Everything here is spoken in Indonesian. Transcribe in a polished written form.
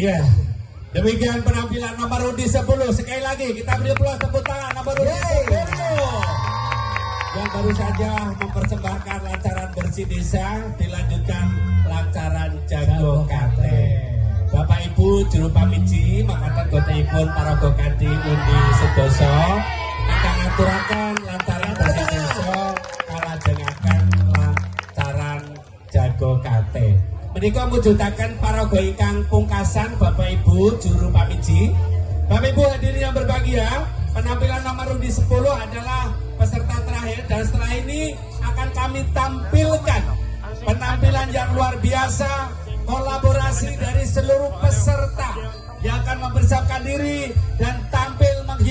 Ya, demikian penampilan nomor undi 10. Sekali lagi kita beri aplaus tepuk tangan nomor undi 10 yang baru saja mempersembahkan lancaran bersih desa, dilanjutkan lancaran jago kate. Bapak Ibu juru pamiji makatan gotipun paraga kanthi undi sedoso ingkang ngaturaken lancaran bersih desa kalajengaken lancaran jago kate. Menika mujudaken paraga ingkang pungkasan Bapak Ibu juru pamiji. Bapak Ibu hadirin yang berbahagia, penampilan nomor undi 10 adalah peserta terakhir dan setelah ini akan kami tampilkan penampilan yang luar biasa, kolaborasi dari seluruh peserta yang akan mempersiapkan diri dan tampil menghibur.